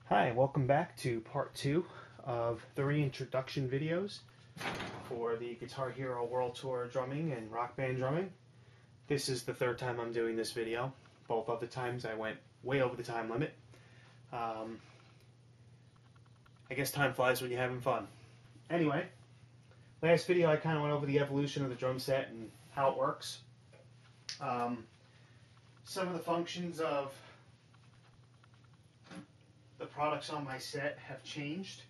Hi, welcome back to part 2 of 3 introduction videos for the Guitar Hero World Tour drumming and rock band drumming. This is the third time I'm doing this video. Both other times I went way over the time limit. I guess time flies when you're having fun. Anyway, last video I kind of went over the evolution of the drum set and how it works. Some of the functions of the products on my set have changed.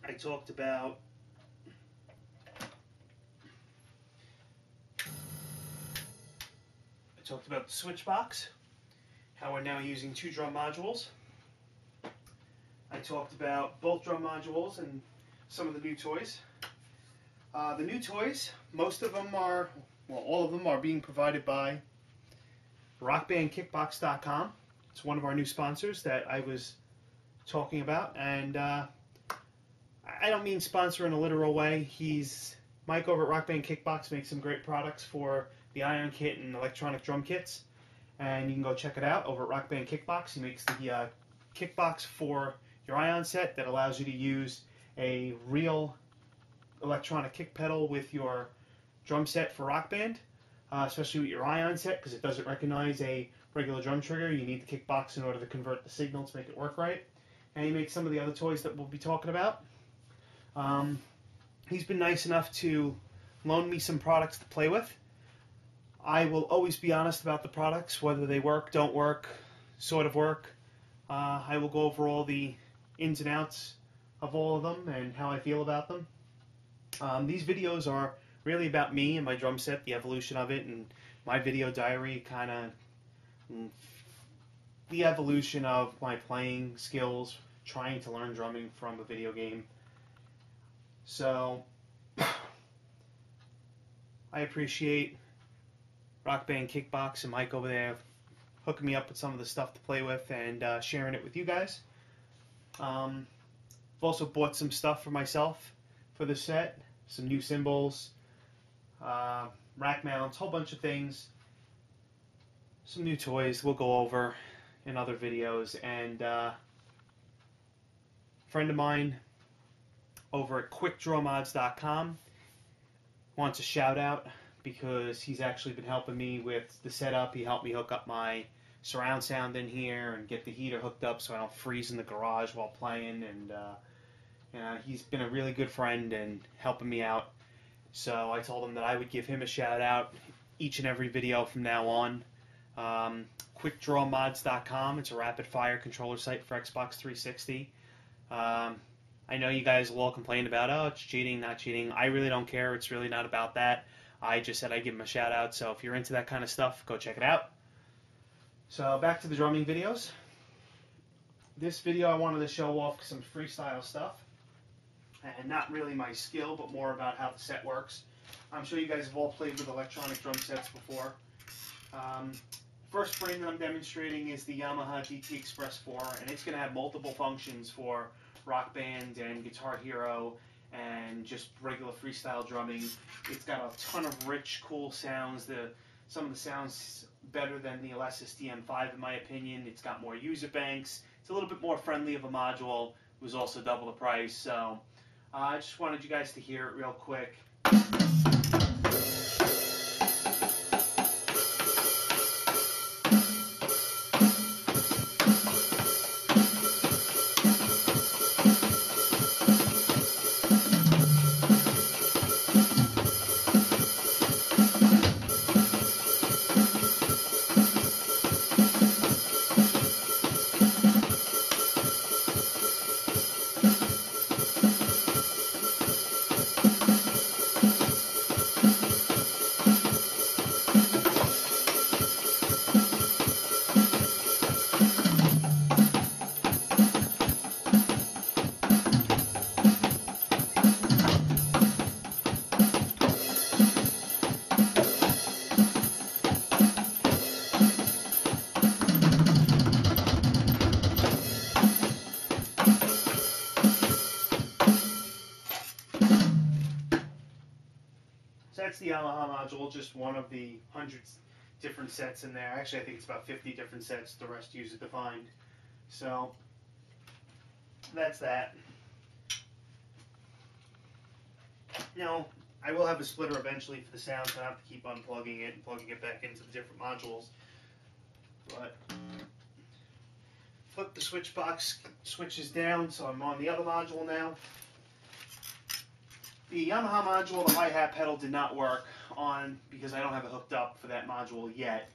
I talked about the switch box, how we're now using 2 drum modules. I talked about both drum modules and some of the new toys. The new toys, most of them are, well, all of them are being provided by rockbandkickbox.com. It's one of our new sponsors that I was talking about, and I don't mean sponsor in a literal way. Mike over at Rock Band Kickbox makes some great products for the iron kit and electronic drum kits, and you can go check it out over at Rock Band Kickbox. He makes the kickbox for your ion set that allows you to use a real electronic kick pedal with your drum set for Rock Band, especially with your ion set, because it doesn't recognize a regular drum trigger. You need the kickbox in order to convert the signal to make it work right. And he makes some of the other toys that we'll be talking about. He's been nice enough to loan me some products to play with. I will always be honest about the products, whether they work, don't work, sort of work. I will go over all the ins and outs of all of them and how I feel about them. These videos are really about me and my drum set, the evolution of it, and my video diary, kind of the evolution of my playing skills, trying to learn drumming from a video game. So I appreciate Rock Band Kickbox and Mike over there hooking me up with some of the stuff to play with and sharing it with you guys. I've also bought some stuff for myself for the set, some new cymbals, rack mounts, whole bunch of things, some new toys we'll go over in other videos. And a friend of mine over at quickdrawmods.com wants a shout out because he's actually been helping me with the setup. He helped me hook up my surround sound in here and get the heater hooked up so I don't freeze in the garage while playing, and he's been a really good friend and helping me out. So I told him that I would give him a shout out each and every video from now on. QuickDrawMods.com. It's a rapid fire controller site for Xbox 360. I know you guys will all complain about, oh, it's cheating, not cheating. I really don't care. It's really not about that. I just said I'd give him a shout out. So if you're into that kind of stuff, go check it out. So back to the drumming videos. This video I wanted to show off some freestyle stuff. And not really my skill, but more about how the set works. I'm sure you guys have all played with electronic drum sets before. First frame that I'm demonstrating is the Yamaha DT Express 4, and it's going to have multiple functions for Rock Band and Guitar Hero and just regular freestyle drumming. It's got a ton of rich, cool sounds. Some of the sounds better than the Alesis DM5 in my opinion. It's got more user banks. It's a little bit more friendly of a module. It was also double the price, so I just wanted you guys to hear it real quick. So that's the Yamaha module, just one of the hundreds, different sets in there. Actually, I think it's about 50 different sets. The rest user defined. So that's that. Now, I will have a splitter eventually for the sound, so I have to keep unplugging it and plugging it back into the different modules. But flip the switch box switches down, so I'm on the other module now. The Yamaha module, the hi-hat pedal did not work on because I don't have it hooked up for that module yet.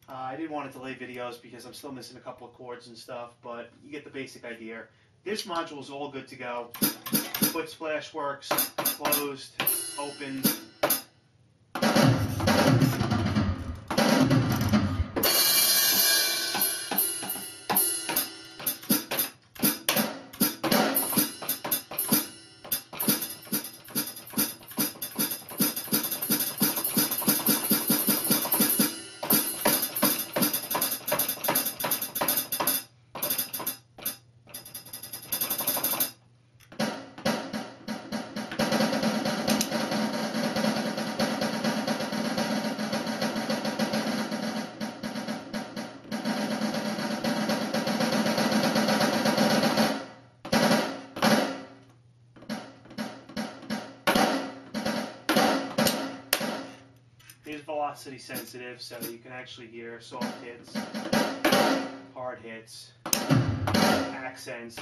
I didn't want to delay videos because I'm still missing a couple of chords and stuff, but you get the basic idea. This module is all good to go. Foot splash works, closed, opened. It is velocity sensitive, so you can actually hear soft hits, hard hits, accents.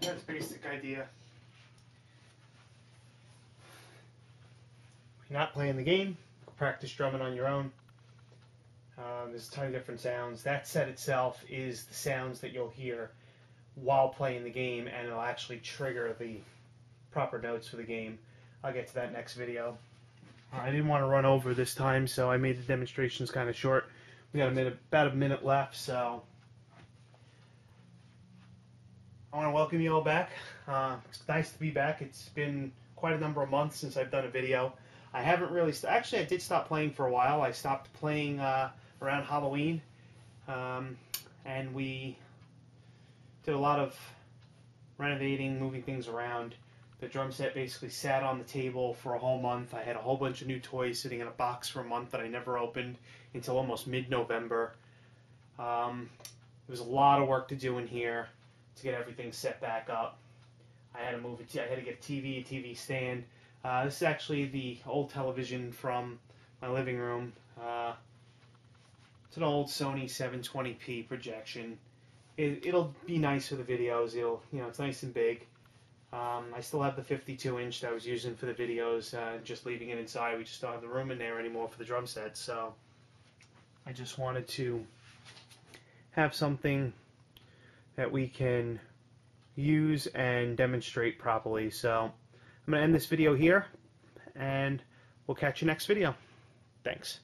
That's basic idea. If you're not playing the game, practice drumming on your own. There's a ton of different sounds. That set itself is the sounds that you'll hear while playing the game, and it'll actually trigger the proper notes for the game. I'll get to that next video. I didn't want to run over this time, so I made the demonstrations kind of short. We got about a minute left, so I want to welcome you all back. It's nice to be back. It's been quite a number of months since I've done a video. I haven't really... Actually, I did stop playing for a while. I stopped playing around Halloween, and we did a lot of renovating, moving things around. The drum set basically sat on the table for a whole month. I had a whole bunch of new toys sitting in a box for a month that I never opened until almost mid-November. There was a lot of work to do in here to get everything set back up. I had to move it. I had to get a TV stand. This is actually the old television from my living room. It's an old Sony 720p projection. It'll be nice for the videos. It's nice and big. I still have the 52-inch that I was using for the videos, just leaving it inside. We just don't have the room in there anymore for the drum set, so I just wanted to have something that we can use and demonstrate properly. So I'm going to end this video here, and we'll catch you next video. Thanks.